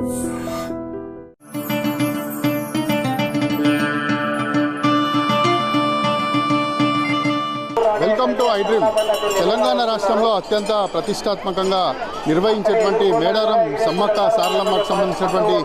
Welcome to I dream. Telangana రాష్ట్రంలో అత్యంత ప్రతిష్టాత్మకంగా నిర్వహించేటువంటి మేడారం సమ్మక్క సారలమ్మకు సంబంధించినటువంటి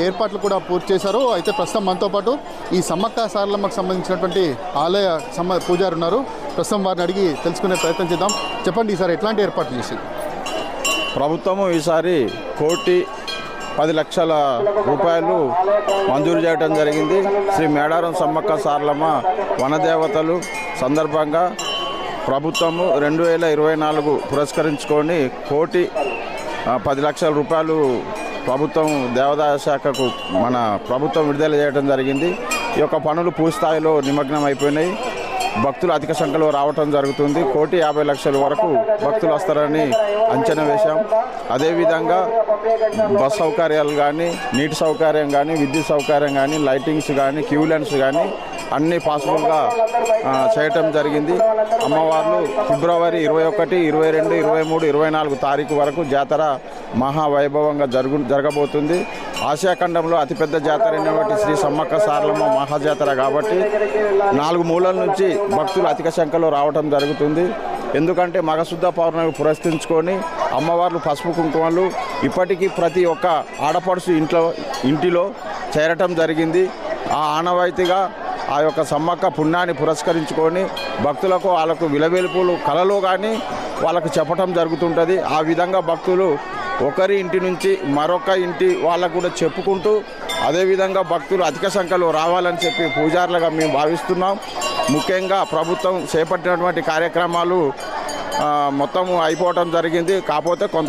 ఏర్పాట్లు కూడా పూర్తి చేశారు. అయితే ప్రస్తుతం మనతో పాటు ఈ సమ్మక్క సారలమ్మకు సంబంధించినటువంటి ఆలయ పూజారి ఉన్నారు. ప్రస్తుతం వారిని అడిగి తెలుసుకునే ప్రయత్నం చేద్దాం. చెప్పండి, ఈసారి ఎట్లాంటి ఏర్పాట్లు చేసింది ప్రభుత్వము? ఈసారి 1,10,00,000 మంజూరు చేయడం జరిగింది. శ్రీ మేడారం సమ్మక్క సారలమ్మ వనదేవతలు సందర్భంగా ప్రభుత్వము 2024 పురస్కరించుకొని 1,10,00,000 ప్రభుత్వం దేవాదాయ శాఖకు మన ప్రభుత్వం విడుదల చేయడం జరిగింది. ఈ యొక్క పనులు పూర్తిస్థాయిలో నిమగ్నం అయిపోయినాయి. భక్తులు అధిక సంఖ్యలో రావటం జరుగుతుంది. 1,50,00,000 వరకు భక్తులు వస్తారని అంచనా వేశాం. అదేవిధంగా బస్ సౌకర్యాలు కానీ, నీటి సౌకర్యం కానీ, విద్యుత్ సౌకర్యం కానీ, లైటింగ్స్ కానీ, క్యూ లైన్స్ కానీ అన్నీ పాసిబుల్గా చేయటం జరిగింది. అమ్మవార్లు ఫిబ్రవరి 21, 22, 23, 24 తారీఖు వరకు జాతర మహావైభవంగా జరగబోతుంది. ఆసియా ఖండంలో అతిపెద్ద జాతర అయినటువంటి శ్రీ సమ్మక్క సారలమ్మ మహాజాతర కాబట్టి 4 మూలల నుంచి భక్తులు అధిక సంఖ్యలో రావటం జరుగుతుంది. ఎందుకంటే మగశుద్ధ పౌర్ణమి పురస్కరించుకొని అమ్మవార్లు పసుపు కుంకుమలు ఇప్పటికీ ప్రతి ఒక్క ఆడపడుచు ఇంటిలో చేరటం జరిగింది. ఆ ఆనవాయితీగా ఆ యొక్క సమ్మక్క పుణ్యాన్ని పురస్కరించుకొని భక్తులకు వాళ్ళకు విలవెలుపులు కలలో కానీ వాళ్ళకు చెప్పటం జరుగుతుంటుంది. ఆ విధంగా భక్తులు ఒకరి ఇంటి నుంచి మరొక ఇంటి వాళ్ళకు కూడా చెప్పుకుంటూ అదేవిధంగా భక్తులు అధిక సంఖ్యలో రావాలని చెప్పి పూజారులుగా మేము భావిస్తున్నాం. ముఖ్యంగా ప్రభుత్వం చేపట్టినటువంటి కార్యక్రమాలు మొత్తం అయిపోవటం జరిగింది. కాకపోతే కొంత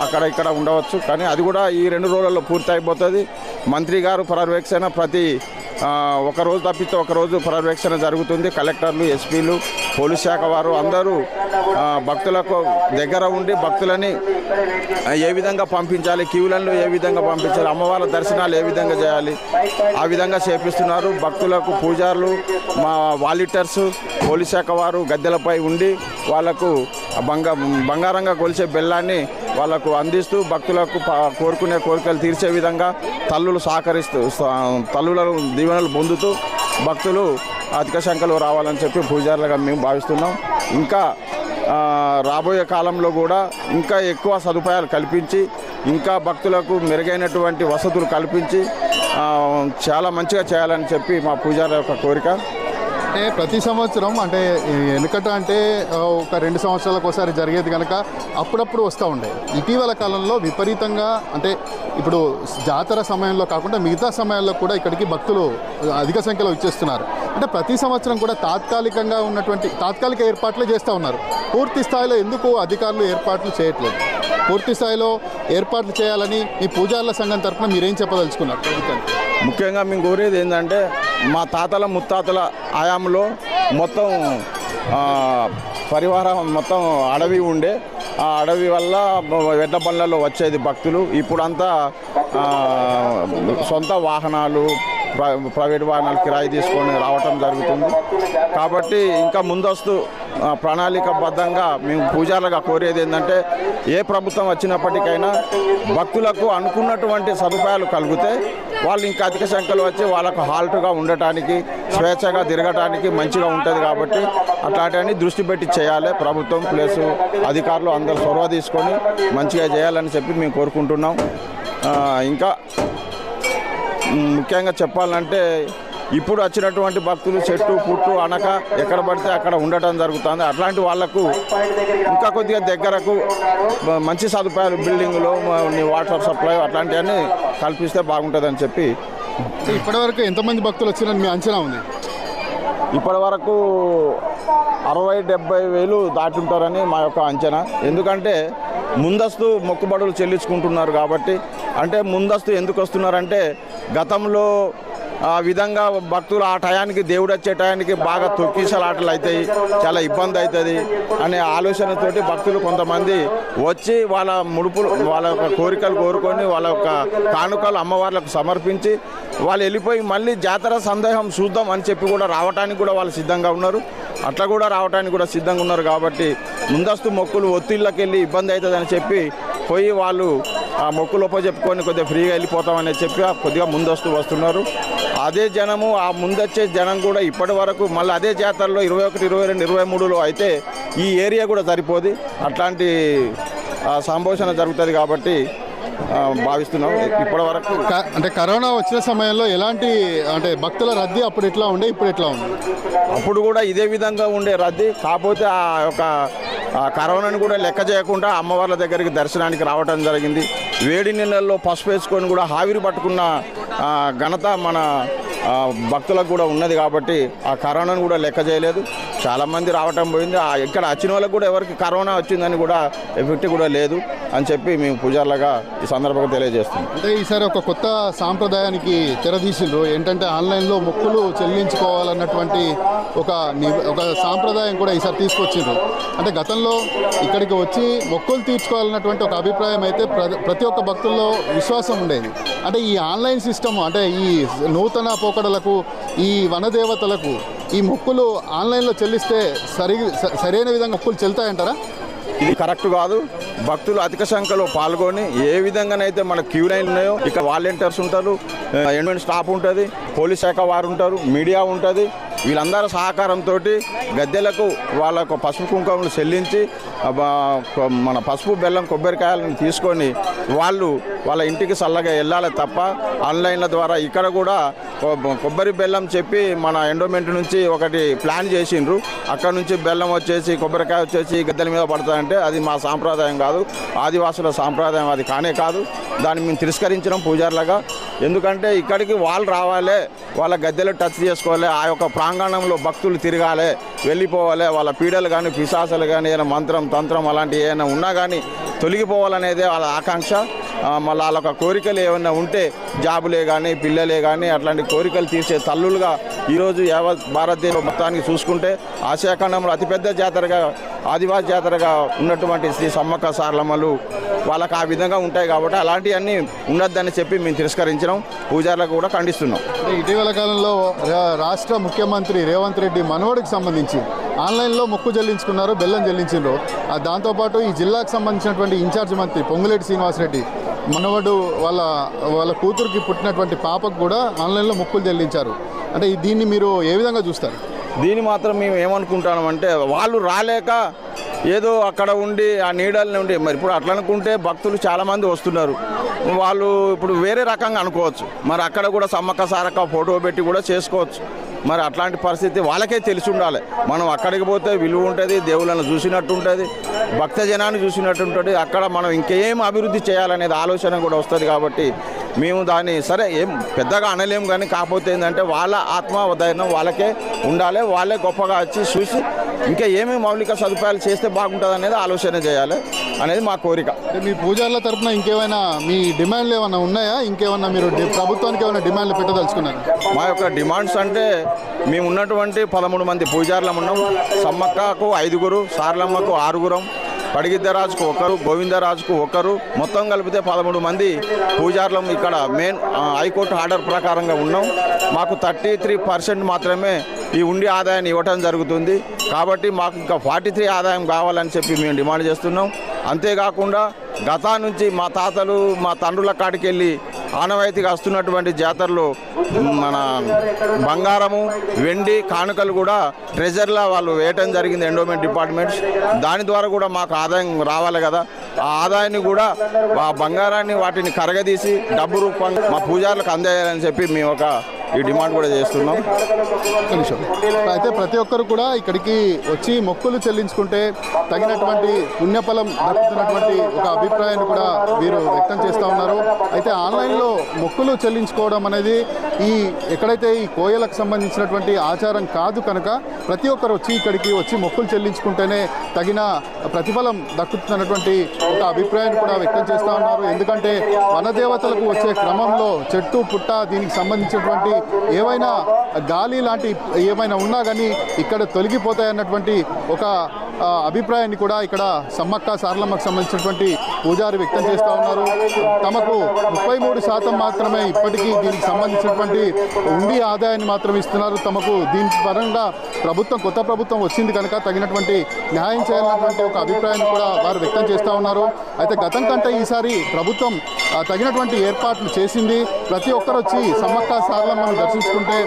అక్కడ ఇక్కడ ఉండవచ్చు, కానీ అది కూడా ఈ 2 రోజుల్లో పూర్తి అయిపోతుంది. మంత్రి గారు పర్యవేక్షణ ప్రతి ఒకరోజు తప్పితే ఒకరోజు పర్యవేక్షణ జరుగుతుంది. కలెక్టర్లు, ఎస్పీలు, పోలీస్ శాఖ వారు అందరూ భక్తులకు దగ్గర ఉండి భక్తులని ఏ విధంగా పంపించాలి, క్యూలన్లు ఏ విధంగా పంపించాలి, అమ్మవార్ల దర్శనాలు ఏ విధంగా చేయాలి ఆ విధంగా చేపిస్తున్నారు. భక్తులకు పూజారులు, మా వాలంటీర్స్, పోలీస్ శాఖ వారు గద్దెలపై ఉండి వాళ్లకు బంగారంగా కొలిచే బెల్లాన్ని వాళ్ళకు అందిస్తూ భక్తులకు కోరుకునే కోరికలు తీర్చే విధంగా తల్లులు సహకరిస్తూ తల్లుల దీవెనలు పొందుతూ భక్తులు అధిక సంఖ్యలో రావాలని చెప్పి పూజారులుగా మేము భావిస్తున్నాం. ఇంకా రాబోయే కాలంలో కూడా ఇంకా ఎక్కువ సదుపాయాలు కల్పించి ఇంకా భక్తులకు మెరుగైనటువంటి వసతులు కల్పించి చాలా మంచిగా చేయాలని చెప్పి మా పూజారుల యొక్క కోరిక. అంటే ప్రతి సంవత్సరం అంటే వెనుకట అంటే ఒక 2 సంవత్సరాలకు ఒకసారి జరిగేది కనుక అప్పుడప్పుడు వస్తూ ఉండే. ఇటీవల కాలంలో విపరీతంగా అంటే ఇప్పుడు జాతర సమయంలో కాకుండా మిగతా సమయాల్లో కూడా ఇక్కడికి భక్తులు అధిక సంఖ్యలో ఇచ్చేస్తున్నారు. అంటే ప్రతి సంవత్సరం కూడా తాత్కాలిక ఏర్పాట్లు చేస్తూ ఉన్నారు. పూర్తి స్థాయిలో ఎందుకు అధికారులు ఏర్పాట్లు చేయట్లేదు? పూర్తి స్థాయిలో ఏర్పాట్లు చేయాలని మీ పూజారుల సంఘం తరఫున మీరేం చెప్పదలుచుకున్నారు ప్రభుత్వానికి? ముఖ్యంగా మేము కోరేది ఏంటంటే మా తాతల ముత్తాతల ఆయాంలో మొత్తం పరివారం మొత్తం అడవి ఉండే. ఆ అడవి వల్ల ఎడ్ల బండ్లలో వచ్చేది భక్తులు. ఇప్పుడంతా సొంత వాహనాలు, ప్రైవేట్ వాహనాలు కిరాయి తీసుకొని రావటం జరుగుతుంది. కాబట్టి ఇంకా ముందస్తు ప్రణాళికబద్ధంగా మేము పూజారులుగా కోరేది ఏంటంటే ఏ ప్రభుత్వం వచ్చినప్పటికైనా భక్తులకు అనుకున్నటువంటి సదుపాయాలు కలిగితే వాళ్ళు ఇంకా అధిక సంఖ్యలో వచ్చి వాళ్ళకు హాల్ట్గా ఉండటానికి, స్వేచ్ఛగా తిరగటానికి మంచిగా ఉంటుంది. కాబట్టి అట్లాంటివన్నీ దృష్టి పెట్టి చేయాలి ప్రభుత్వం ప్లస్ అధికారులు అందరూ చొరవ తీసుకొని మంచిగా చేయాలని చెప్పి మేము కోరుకుంటున్నాం. ఇంకా ముఖ్యంగా చెప్పాలంటే ఇప్పుడు వచ్చినటువంటి భక్తులు చెట్టు పుట్టు అనక ఎక్కడ పడితే అక్కడ ఉండటం జరుగుతుంది. అట్లాంటి వాళ్లకు ఇంకా కొద్దిగా దగ్గరకు మంచి సదుపాయాలు, బిల్డింగ్లు, వాటర్ సప్లై అట్లాంటివన్నీ కల్పిస్తే బాగుంటుందని చెప్పి. ఇప్పటివరకు ఎంతమంది భక్తులు వచ్చినారని మీ అంచనా ఉంది? ఇప్పటి వరకు 60-70 వేలు దాటి ఉంటారని మా యొక్క అంచనా. ఎందుకంటే ముందస్తు మొక్కుబడులు చెల్లించుకుంటున్నారు కాబట్టి. అంటే ముందస్తు ఎందుకు వస్తున్నారంటే గతంలో ఆ విధంగా భక్తులు ఆ టయానికి దేవుడు వచ్చే టయానికి బాగా తొక్కిసలాటలు అవుతాయి, చాలా ఇబ్బంది అవుతుంది అనే ఆలోచనతోటి భక్తులు కొంతమంది వచ్చి వాళ్ళ ముడుపులు, వాళ్ళ యొక్క కోరికలు కోరుకొని వాళ్ళ యొక్క కానుకలు అమ్మవార్లకు సమర్పించి వాళ్ళు వెళ్ళిపోయి మళ్ళీ జాతర సందేహం చూద్దాం అని చెప్పి కూడా రావడానికి కూడా వాళ్ళు సిద్ధంగా ఉన్నారు. అట్లా కూడా రావడానికి కూడా సిద్ధంగా ఉన్నారు. కాబట్టి ముందస్తు మొక్కులు ఒత్తిళ్ళకి వెళ్ళి ఇబ్బంది అవుతుందని చెప్పి పోయి వాళ్ళు ఆ మొక్కులు చెప్పుకొని కొద్దిగా ఫ్రీగా వెళ్ళిపోతామని చెప్పి కొద్దిగా ముందస్తు వస్తున్నారు. అదే జనము ఆ ముందొచ్చే జనం కూడా ఇప్పటి వరకు మళ్ళీ అదే జాతరలో 21, 22, 23లో అయితే ఈ ఏరియా కూడా సరిపోదు. అట్లాంటి సంభాషణ జరుగుతుంది కాబట్టి భావిస్తున్నాం. ఇప్పటి వరకు అంటే కరోనా వచ్చిన సమయంలో ఎలాంటి అంటే భక్తుల రద్దీ అప్పుడు ఎట్లా ఉండే, ఇప్పుడు ఎట్లా ఉంది? అప్పుడు కూడా ఇదే విధంగా ఉండే రద్దీ, కాకపోతే ఆ యొక్క కరోనాను కూడా లెక్క చేయకుండా అమ్మవార్ల దగ్గరికి దర్శనానికి రావడం జరిగింది. వేడి నీళ్ళల్లో పసుపు వేసుకొని కూడా ఆవిరి పట్టుకున్న ఘనత మన భక్తులకు కూడా ఉన్నది కాబట్టి ఆ కరోనాను కూడా లెక్క చేయలేదు. చాలామంది రావటం పోయింది. ఇక్కడ వచ్చిన వాళ్ళకు కూడా ఎవరికి కరోనా వచ్చిందని కూడా ఎఫెక్ట్ కూడా లేదు అని చెప్పి మేము పూజారులుగా ఈ సందర్భంగా తెలియజేస్తున్నాం. అంటే ఈసారి ఒక కొత్త సాంప్రదాయానికి తెరదీసిండ్రు. ఏంటంటే ఆన్లైన్లో మొక్కులు చెల్లించుకోవాలన్నటువంటి ఒక సాంప్రదాయం కూడా ఈసారి తీసుకొచ్చిండ్రు. అంటే గతంలో ఇక్కడికి వచ్చి మొక్కులు తీర్చుకోవాలన్నటువంటి ఒక అభిప్రాయం అయితే ప్రతి ఒక్క భక్తుల్లో విశ్వాసం ఉండేది. అంటే ఈ ఆన్లైన్ సిస్టమ్ అంటే ఈ నూతన పోకడలకు ఈ వనదేవతలకు ఈ మొక్కులు ఆన్లైన్లో చెల్లిస్తే సరైన విధంగా మొక్కులు చెల్లుతాయంటారా? ఇది కరెక్ట్ కాదు. భక్తులు అధిక సంఖ్యలో పాల్గొని ఏ విధంగానైతే మన క్యూ లైన్ ఉన్నాయో ఇక్కడ వాలంటీర్స్ ఉంటారు, ఎన్విరాన్మెంట్ స్టాఫ్ ఉంటుంది, పోలీస్ శాఖ వారు ఉంటారు, మీడియా ఉంటుంది. వీళ్ళందరూ సహకారంతో గద్దెలకు వాళ్ళకు పసుపు కుంకుమలు చెల్లించి మన పసుపు బెల్లం కొబ్బరికాయలను తీసుకొని వాళ్ళ ఇంటికి చల్లగా వెళ్ళాలి తప్ప ఆన్లైన్ల ద్వారా ఇక్కడ కూడా కొబ్బరి బెల్లం చెప్పి మన ఎండోమెంట్ నుంచి ఒకటి ప్లాన్ చేసిండ్రు. అక్కడ నుంచి బెల్లం వచ్చేసి కొబ్బరికాయ వచ్చేసి గద్దెల మీద పడతాయంటే అది మా సాంప్రదాయం కాదు, ఆదివాసుల సాంప్రదాయం అది కానే కాదు. దాన్ని మేము తిరస్కరించడం పూజారులుగా. ఎందుకంటే ఇక్కడికి వాళ్ళు రావాలి, వాళ్ళ గద్దెలు టచ్ చేసుకోవాలి, ఆ యొక్క ప్రాంగణంలో భక్తులు తిరగాలి, వెళ్ళిపోవాలి. వాళ్ళ పీడలు కానీ పిశాసాలు కానీ ఏదైనా మంత్రం తంత్రం అలాంటివి ఏమైనా ఉన్నా కానీ తొలగిపోవాలనేదే వాళ్ళ ఆకాంక్ష. మళ్ళీ వాళ్ళ కోరికలు ఏమైనా ఉంటే జాబులే కానీ పిల్లలే కానీ అట్లాంటి కోరికలు తీర్చే తల్లులుగా ఈరోజు యావత్ భారతదేశం మొత్తానికి చూసుకుంటే ఆసియా ఖండంలో అతిపెద్ద జాతరగా ఆదివాసి జాతరగా ఉన్నటువంటి శ్రీ సమ్మక్క సారలమ్మలు వాళ్ళకి ఆ విధంగా ఉంటాయి కాబట్టి అలాంటివన్నీ ఉండొద్దని చెప్పి మేము తిరస్కరించడం, పూజారులకు కూడా ఖండిస్తున్నాం. ఇటీవల కాలంలో రాష్ట్ర ముఖ్యమంత్రి రేవంత్ రెడ్డి మనవడికి సంబంధించి ఆన్లైన్లో మొక్కు చెల్లించుకున్నారు, బెల్లం చెల్లించారు. దాంతోపాటు ఈ జిల్లాకు సంబంధించినటువంటి ఇన్ఛార్జ్ మంత్రి పొంగులేటి శ్రీనివాసరెడ్డి మనవడు వాళ్ళ కూతురికి పుట్టినటువంటి పాపకు కూడా ఆన్లైన్లో మొక్కులు చెల్లించారు. అంటే దీన్ని మీరు ఏ విధంగా చూస్తారు? దీన్ని మాత్రం మేము ఏమనుకుంటామంటే వాళ్ళు రాలేక ఏదో అక్కడ ఉండి ఆ నీడల్ని ఉండి మరి ఇప్పుడు అట్లా అనుకుంటే భక్తులు చాలామంది వస్తున్నారు. వాళ్ళు ఇప్పుడు వేరే రకంగా అనుకోవచ్చు. మరి అక్కడ కూడా సమ్మక్క సారక్క ఫోటో పెట్టి కూడా చేసుకోవచ్చు. మరి అట్లాంటి పరిస్థితి వాళ్ళకే తెలిసి ఉండాలి. మనం అక్కడికి పోతే విలువ ఉంటుంది, దేవుళ్ళను చూసినట్టు ఉంటుంది, భక్తజనాన్ని చూసినట్టు ఉంటుంది. అక్కడ మనం ఇంకేం అభివృద్ధి చేయాలనేది ఆలోచన కూడా వస్తుంది. కాబట్టి మేము దాన్ని సరే ఏం పెద్దగా అనలేము కానీ కాకపోతే ఏంటంటే వాళ్ళ ఆత్మధైర్యం వాళ్ళకే ఉండాలి. వాళ్ళే గొప్పగా వచ్చి చూసి ఇంకా ఏమేమి మౌలిక సదుపాయాలు చేస్తే బాగుంటుంది అనేది ఆలోచన చేయాలి అనేది మా కోరిక. మీ పూజారుల తరఫున ఇంకేమైనా మీ డిమాండ్లు ఏమైనా ఉన్నాయా? ఇంకేమైనా మీరు ప్రభుత్వానికి ఏమైనా డిమాండ్లు పెట్టదలుచుకున్నారు? మా యొక్క డిమాండ్స్ అంటే మేము ఉన్నటువంటి 13 మంది పూజారులం ఉన్నాం. సమ్మక్కకు 5, సారలమ్మకు 6, పడిగిద్దరాజుకు 1, గోవిందరాజుకు 1, మొత్తం కలిపితే 13 మంది పూజారులం ఇక్కడ మెయిన్ హైకోర్టు ఆర్డర్ ప్రకారంగా ఉన్నాం. మాకు 33% మాత్రమే ఈ ఉండి ఆదాయాన్ని ఇవ్వటం జరుగుతుంది. కాబట్టి మాకు ఇంకా 43 ఆదాయం కావాలని చెప్పి మేము డిమాండ్ చేస్తున్నాం. అంతేకాకుండా గతా నుంచి మా తాతలు మా తండ్రుల కాడికి వెళ్ళి ఆనవాయితీగా వస్తున్నటువంటి జాతరలో మన బంగారము వెండి కానుకలు కూడా ట్రెజర్లా వాళ్ళు వేయటం జరిగింది ఎండోమెంట్ డిపార్ట్మెంట్స్. దాని ద్వారా కూడా మాకు ఆదాయం రావాలి కదా. ఆ ఆదాయాన్ని కూడా ఆ బంగారాన్ని వాటిని కరగదీసి డబ్బు రూపంగా మా పూజారులకు అందేయాలని చెప్పి మేము ఈ డిమాండ్ కూడా చేస్తున్నాం. అయితే ప్రతి ఒక్కరు కూడా ఇక్కడికి వచ్చి మొక్కులు చెల్లించుకుంటే తగినటువంటి పుణ్యఫలం దక్కుతున్నటువంటి ఒక అభిప్రాయాన్ని కూడా వీరు వ్యక్తం చేస్తూ ఉన్నారు. అయితే ఆన్లైన్లో మొక్కులు చెల్లించుకోవడం అనేది ఎక్కడైతే ఈ కోయలకు సంబంధించినటువంటి ఆచారం కాదు కనుక ప్రతి ఒక్కరు వచ్చి ఇక్కడికి వచ్చి మొక్కులు చెల్లించుకుంటేనే తగిన ప్రతిఫలం దక్కుతున్నటువంటి ఒక అభిప్రాయాన్ని కూడా వ్యక్తం చేస్తూ ఉన్నారు. ఎందుకంటే వనదేవతలకు వచ్చే క్రమంలో చెట్టు పుట్ట దీనికి సంబంధించినటువంటి ఏవైనా గాలి లాంటి ఏమైనా ఉన్నా కానీ ఇక్కడ తొలగిపోతాయన్నటువంటి ఒక అభిప్రాయాన్ని కూడా ఇక్కడ సమ్మక్క సారలమ్మకు సంబంధించినటువంటి పూజారి వ్యక్తం చేస్తూ ఉన్నారు. తమకు 33% మాత్రమే ఇప్పటికీ దీనికి సంబంధించినటువంటి ఉండి ఆదాయాన్ని మాత్రం ఇస్తున్నారు. తమకు దీని పరంగా కొత్త ప్రభుత్వం వచ్చింది కనుక తగినటువంటి న్యాయం చేయాలన్నటువంటి ఒక అభిప్రాయాన్ని కూడా వారు వ్యక్తం చేస్తూ ఉన్నారు. అయితే గతం కంటే ఈసారి ప్రభుత్వం తగినటువంటి ఏర్పాట్లు చేసింది. ప్రతి ఒక్కరు వచ్చి సమ్మక్క సారలమ్మను దర్శించుకుంటే